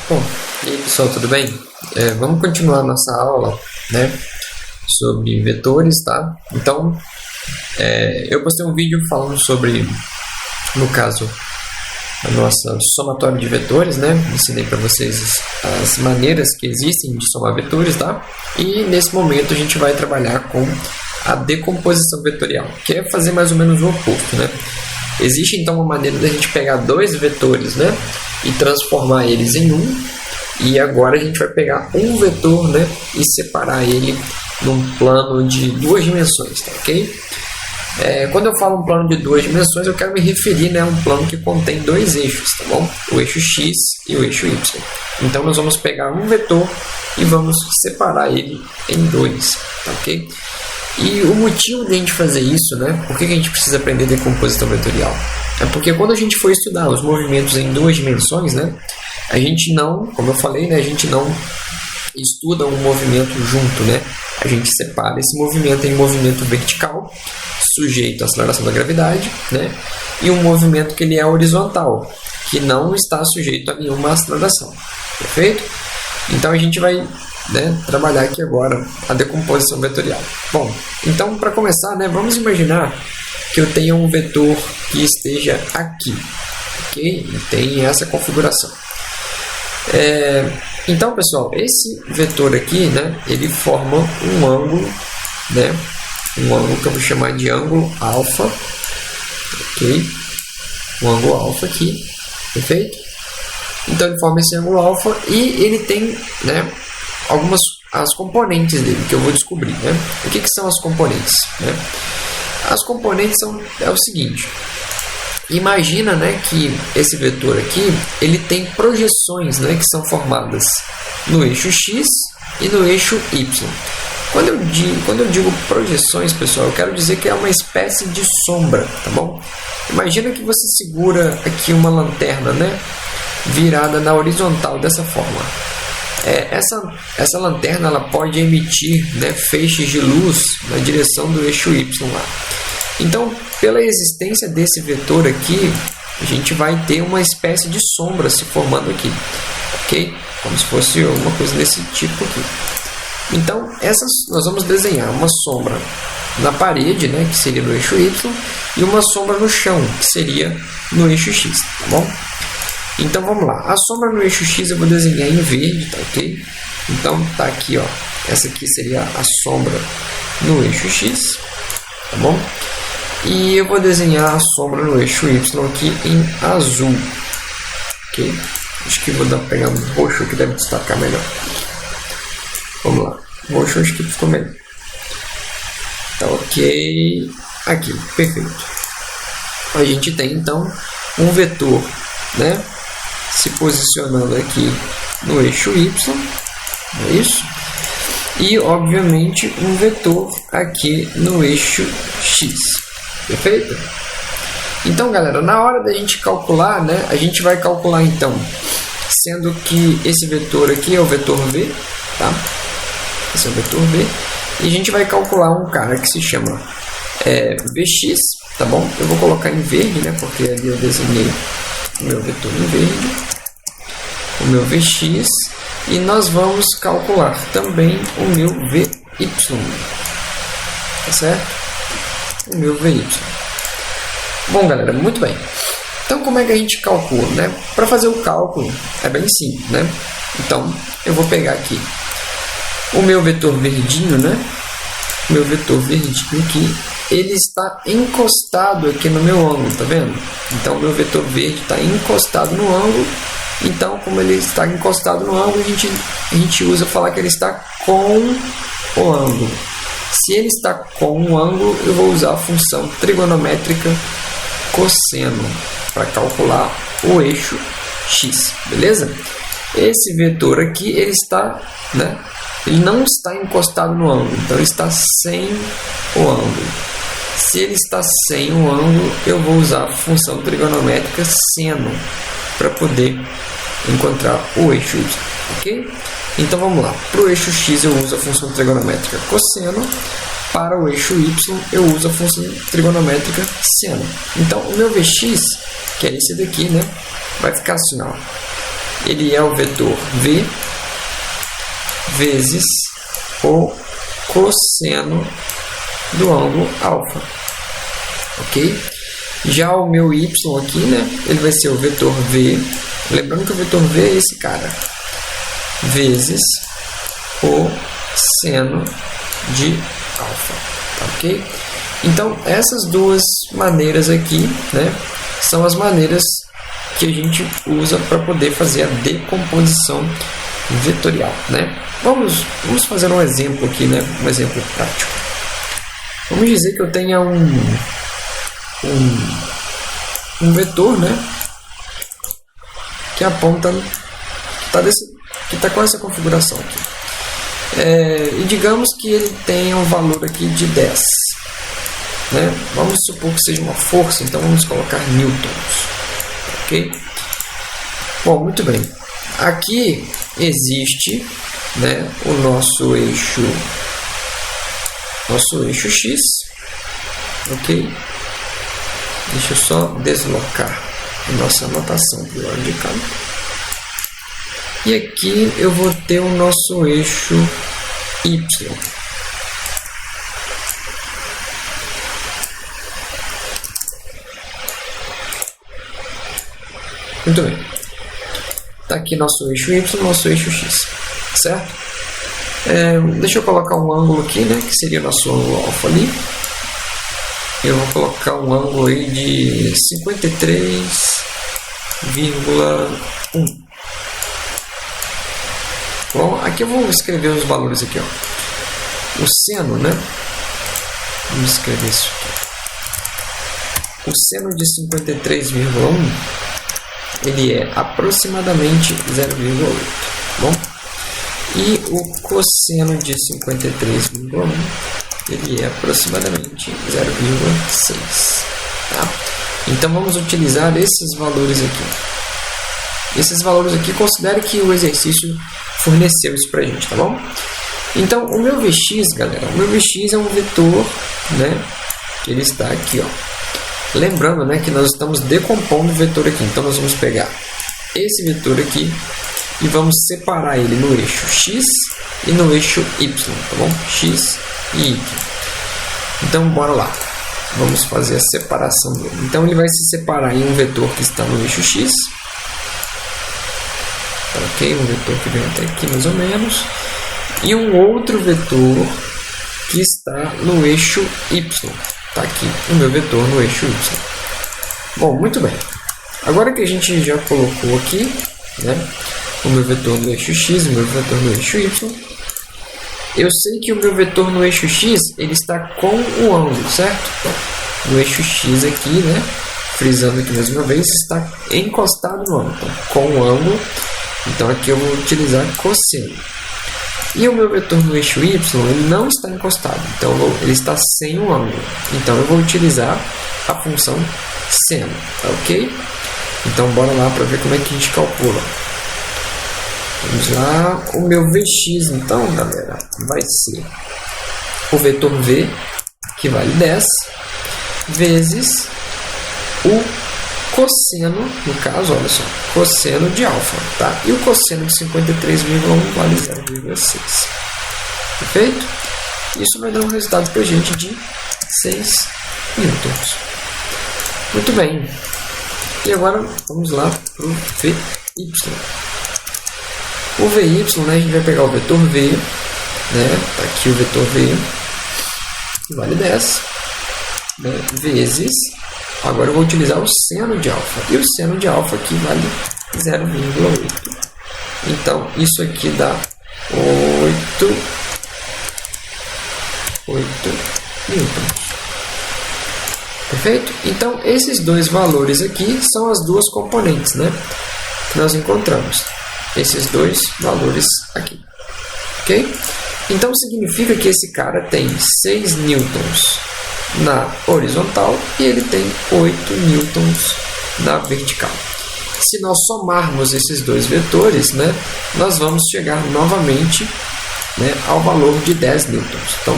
Bom, e aí pessoal, tudo bem? Vamos continuar nossa aula, né, sobre vetores, tá? Então, eu postei um vídeo falando sobre, no caso, a nossa somatória de vetores, né? Ensinei para vocês as maneiras que existem de somar vetores, tá? E nesse momento a gente vai trabalhar com a decomposição vetorial, que é fazer mais ou menos o oposto, né? Existe então uma maneira da gente pegar dois vetores, né, e transformar eles em um, e agora a gente vai pegar um vetor, né, e separar ele num plano de duas dimensões, tá ok? Quando eu falo um plano de duas dimensões, eu quero me referir, né, a um plano que contém dois eixos, tá bom? O eixo x e o eixo y. Então nós vamos pegar um vetor e vamos separar ele em dois, tá ok? E o motivo de a gente fazer isso, né? Por que a gente precisa aprender decomposição vetorial? É porque quando a gente for estudar os movimentos em duas dimensões, né? A gente não, como eu falei, né? A gente não estuda um movimento junto, né? A gente separa esse movimento em movimento vertical, sujeito à aceleração da gravidade, né? E um movimento que ele é horizontal, que não está sujeito a nenhuma aceleração. Perfeito? Então a gente vai, né, trabalhar aqui agora a decomposição vetorial. Bom, então para começar, né, vamos imaginar que eu tenha um vetor que esteja aqui, ok? E tem essa configuração. Então, pessoal, esse vetor aqui, né, ele forma um ângulo, né, um ângulo que eu vou chamar de ângulo alfa, ok? Um ângulo alfa aqui, perfeito? Então ele forma esse ângulo alfa e ele tem, né, algumas as componentes dele que eu vou descobrir, né? O que são as componentes, né? As componentes é o seguinte: imagina, né, que esse vetor aqui ele tem projeções, né, que são formadas no eixo x e no eixo y. Quando eu digo projeções, pessoal, eu quero dizer que é uma espécie de sombra, tá bom? Imagina que você segura aqui uma lanterna, né, virada na horizontal dessa forma. Essa lanterna ela pode emitir, né, feixes de luz na direção do eixo y lá. Então, pela existência desse vetor aqui, a gente vai ter uma espécie de sombra se formando aqui, ok? Como se fosse alguma coisa desse tipo aqui. Então, nós vamos desenhar uma sombra na parede, né, que seria no eixo y, e uma sombra no chão, que seria no eixo x, tá bom? Então vamos lá, a sombra no eixo x eu vou desenhar em verde, tá ok? Então tá aqui, ó, essa aqui seria a sombra no eixo x, tá bom? E eu vou desenhar a sombra no eixo y aqui em azul, ok? Acho que vou pegar um roxo que deve destacar melhor. Vamos lá, roxo acho que ficou melhor. Tá ok, aqui, perfeito. A gente tem então um vetor, né, se posicionando aqui no eixo y, não é isso? E obviamente um vetor aqui no eixo x, perfeito? Então, galera, na hora da gente calcular, né, a gente vai calcular então, sendo que esse vetor aqui é o vetor v, tá? Esse é o vetor v, e a gente vai calcular um cara que se chama vx, tá bom? Eu vou colocar em verde, né, porque ali eu desenhei o meu vetor em verde, o meu vx, e nós vamos calcular também o meu vy, tá certo? O meu vy. Bom, galera, muito bem. Então, como é que a gente calcula, né? Para fazer o cálculo é bem simples, né? Então, eu vou pegar aqui o meu vetor verdinho, né? O meu vetor verdinho aqui, ele está encostado aqui no meu ângulo, tá vendo? Então, o meu vetor verde está encostado no ângulo. Então, como ele está encostado no ângulo, a gente usa falar que ele está com o ângulo. Se ele está com o ângulo, eu vou usar a função trigonométrica cosseno para calcular o eixo x, beleza? Esse vetor aqui, ele está, né? Ele não está encostado no ângulo, então ele está sem o ângulo. Se ele está sem o ângulo, eu vou usar a função trigonométrica seno para poder encontrar o eixo y, ok? Então vamos lá, para o eixo x eu uso a função trigonométrica cosseno, para o eixo y eu uso a função trigonométrica seno. Então o meu vx, que é esse daqui, né, vai ficar assim, ó, ele é o vetor v vezes o cosseno do ângulo alfa, ok? Já o meu y aqui, né, ele vai ser o vetor v, lembrando que o vetor v é esse cara, vezes o seno de alfa, ok? Então, essas duas maneiras aqui, né, são as maneiras que a gente usa para poder fazer a decomposição vetorial, né? Vamos fazer um exemplo aqui, né, um exemplo prático. Vamos dizer que eu tenha um vetor, né, que aponta, que está com essa configuração aqui. E digamos que ele tenha um valor aqui de 10. Né? Vamos supor que seja uma força, então vamos colocar newtons. Ok? Bom, muito bem. Aqui existe, né, o nosso eixo x. Ok? Deixa eu só deslocar a nossa anotação para o lado de cá. E aqui eu vou ter o nosso eixo y. Muito bem. Está aqui nosso eixo y, nosso eixo x. Certo? Deixa eu colocar um ângulo aqui, né, que seria o nosso ângulo alfa ali. Eu vou colocar um ângulo aí de 53,1. Bom, aqui eu vou escrever os valores aqui, ó. O seno, né? Vamos escrever isso aqui. O seno de 53,1, ele é aproximadamente 0,8. Bom? E o cosseno de 53,1, ele é aproximadamente 0,6. Tá? Então vamos utilizar esses valores aqui. Esses valores aqui, considere que o exercício forneceu isso pra gente, tá bom? Então o meu Vx, galera, o meu Vx é um vetor, né? Que ele está aqui, ó. Lembrando, né, que nós estamos decompondo o vetor aqui. Então nós vamos pegar esse vetor aqui e vamos separar ele no eixo x e no eixo y, tá bom? X e y. Então bora lá. Vamos fazer a separação dele. Então ele vai se separar em um vetor que está no eixo x. Ok, um vetor que vem até aqui mais ou menos. E um outro vetor que está no eixo y. Está aqui o meu vetor no eixo y. Bom, muito bem. Agora que a gente já colocou aqui, né, o meu vetor no eixo x e o meu vetor no eixo y, eu sei que o meu vetor no eixo x ele está com o ângulo, certo? No eixo x aqui, né, frisando aqui mais uma vez, está encostado no ângulo. Então, com o ângulo, então aqui eu vou utilizar cosseno. E o meu vetor no eixo y, ele não está encostado, então ele está sem o ângulo. Então eu vou utilizar a função seno, tá ok? Então bora lá para ver como é que a gente calcula. Vamos lá, o meu Vx então, galera, vai ser o vetor v, que vale 10, vezes o cosseno, no caso, olha só, cosseno de alfa, tá? E o cosseno de 53,1 vale 0,6. Perfeito? Isso vai dar um resultado para a gente de 6 newtons. Muito bem. E agora vamos lá para o Vy. O Vy, né, a gente vai pegar o vetor v, né? Tá aqui o vetor v, que vale 10, né, vezes. Agora eu vou utilizar o seno de alfa. E o seno de alfa aqui vale 0,8. Então, isso aqui dá 8 newtons. Perfeito? Então, esses dois valores aqui são as duas componentes, né, que nós encontramos. Esses dois valores aqui. Ok? Então, significa que esse cara tem 6 newtons na horizontal e ele tem 8 newtons na vertical. Se nós somarmos esses dois vetores, né, nós vamos chegar novamente, né, ao valor de 10 newtons. Então,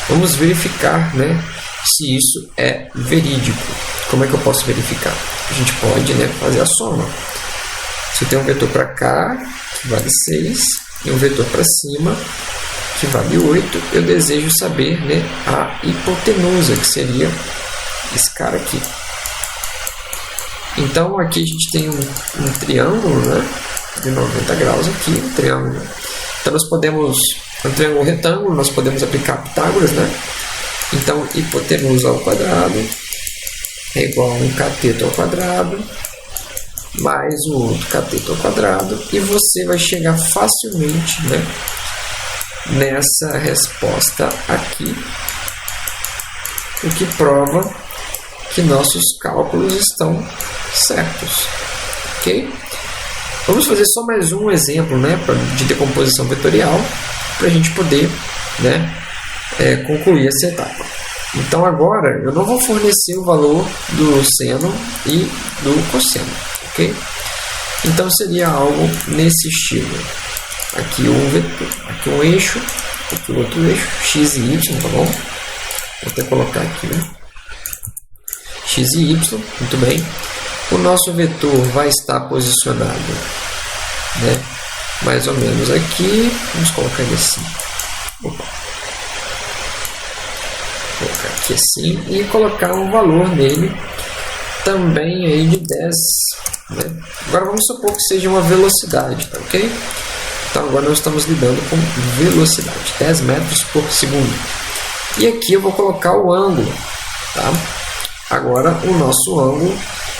vamos verificar, né, se isso é verídico. Como é que eu posso verificar? A gente pode, né, fazer a soma. Se eu tenho um vetor para cá, que vale 6, e um vetor para cima, que vale 8, eu desejo saber, né, a hipotenusa, que seria esse cara aqui. Então, aqui a gente tem um triângulo, né, de 90 graus aqui, um triângulo. Então, nós podemos, um triângulo retângulo, nós podemos aplicar Pitágoras, né? Então, hipotenusa ao quadrado é igual a um cateto ao quadrado, mais o outro cateto ao quadrado, e você vai chegar facilmente, né, nessa resposta aqui, o que prova que nossos cálculos estão certos, ok? Vamos fazer só mais um exemplo, né, de decomposição vetorial, para a gente poder, né, concluir essa etapa. Então agora eu não vou fornecer o valor do seno e do cosseno, ok? Então seria algo nesse estilo. Aqui um vetor, aqui um eixo, aqui outro eixo, x e y, tá bom? Vou até colocar aqui, né? X e y, muito bem. O nosso vetor vai estar posicionado, né, mais ou menos aqui. Vamos colocar ele assim. Opa. Vou colocar aqui assim e colocar um valor nele também aí de 10. Né? Agora vamos supor que seja uma velocidade, tá ok? Então agora nós estamos lidando com velocidade, 10 metros por segundo. E aqui eu vou colocar o ângulo, tá? Agora o nosso ângulo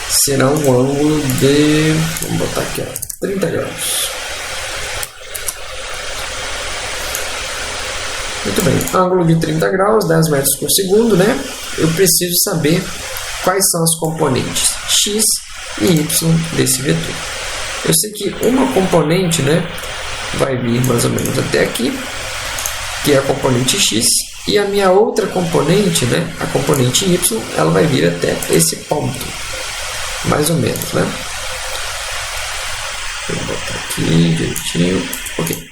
será um ângulo de, vamos botar aqui, ó, 30 graus. Muito bem, ângulo de 30 graus, 10 metros por segundo, né? Eu preciso saber quais são as componentes x e y desse vetor. Eu sei que uma componente, né, vai vir mais ou menos até aqui, que é a componente x, e a minha outra componente, né, a componente y, ela vai vir até esse ponto, mais ou menos, né? Vou botar aqui direitinho, ok.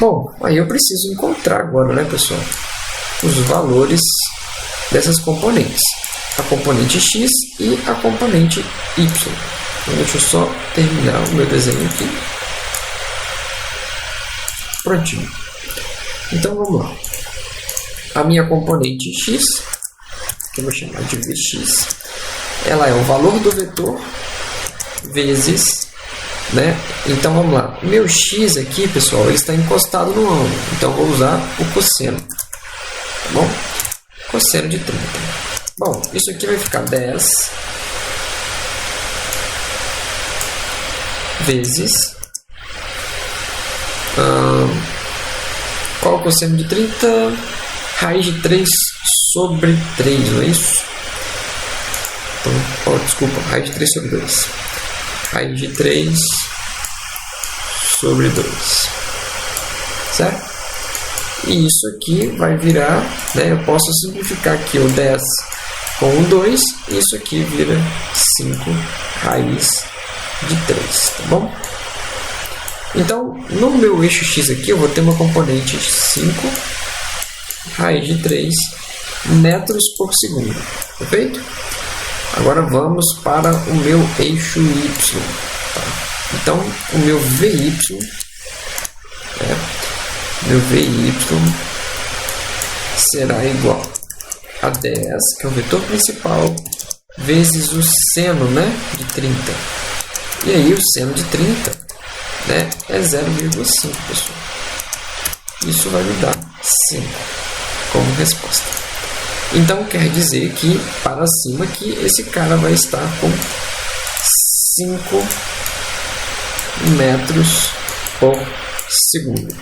Bom, aí eu preciso encontrar agora, né, pessoal, os valores dessas componentes, a componente x e a componente y. Então, deixa eu só terminar o meu desenho aqui. Prontinho. Então vamos lá. A minha componente x, que eu vou chamar de vx, ela é o valor do vetor vezes, né? Então vamos lá. O meu x aqui, pessoal, ele está encostado no ângulo. Então eu vou usar o cosseno. Tá bom? Cosseno de 30. Bom, isso aqui vai ficar 10 vezes qual é o cosseno de 30? Raiz de 3 sobre 3, não é isso? Então, desculpa, raiz de 3 sobre 2. Raiz de 3 sobre 2. Certo? E isso aqui vai virar, né, eu posso simplificar aqui o 10 com o 2, e isso aqui vira 5 raiz de 3, tá bom? Então, no meu eixo x aqui, eu vou ter uma componente 5 raiz de 3 metros por segundo, perfeito? Agora vamos para o meu eixo y. Tá? Então, o meu VY, será igual a 10, que é o vetor principal, vezes o seno, né, de 30. E aí o seno de 30, né, é 0,5, pessoal. Isso vai me dar 5 como resposta. Então quer dizer que para cima que esse cara vai estar com 5 metros por segundo.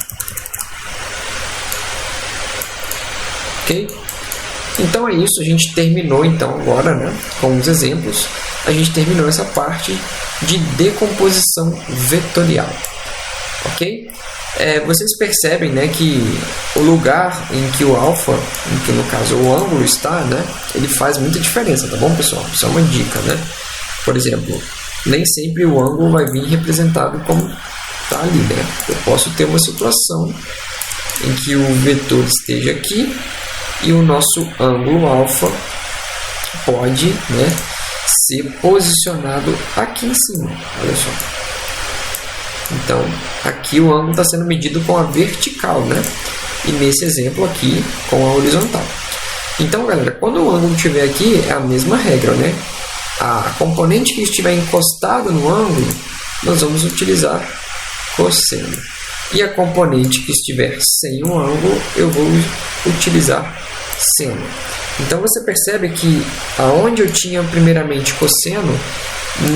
Ok? Então é isso, a gente terminou então agora, né, com os exemplos, a gente terminou essa parte de decomposição vetorial, ok? Vocês percebem, né, que o lugar em que o alfa, em que no caso o ângulo está, né, ele faz muita diferença, tá bom, pessoal? Isso é uma dica, né? Por exemplo, nem sempre o ângulo vai vir representado como está ali, né? Eu posso ter uma situação em que o vetor esteja aqui e o nosso ângulo alfa pode, né, ser posicionado aqui em cima. Olha só. Então, aqui o ângulo está sendo medido com a vertical, né? E nesse exemplo aqui, com a horizontal. Então, galera, quando o ângulo estiver aqui, é a mesma regra, né? A componente que estiver encostada no ângulo, nós vamos utilizar cosseno. E a componente que estiver sem um ângulo, eu vou utilizar seno. Então, você percebe que aonde eu tinha primeiramente cosseno,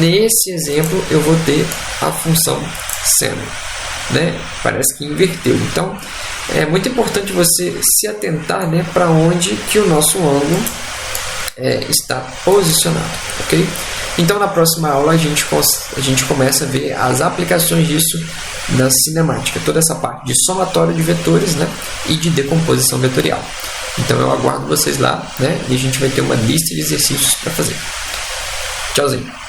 nesse exemplo eu vou ter a função seno, né? Parece que inverteu. Então, é muito importante você se atentar, né, para onde que o nosso ângulo está posicionado, ok? Então, na próxima aula a gente começa a ver as aplicações disso na cinemática, toda essa parte de somatório de vetores, né, e de decomposição vetorial. Então, eu aguardo vocês lá, né, e a gente vai ter uma lista de exercícios para fazer. Tchauzinho!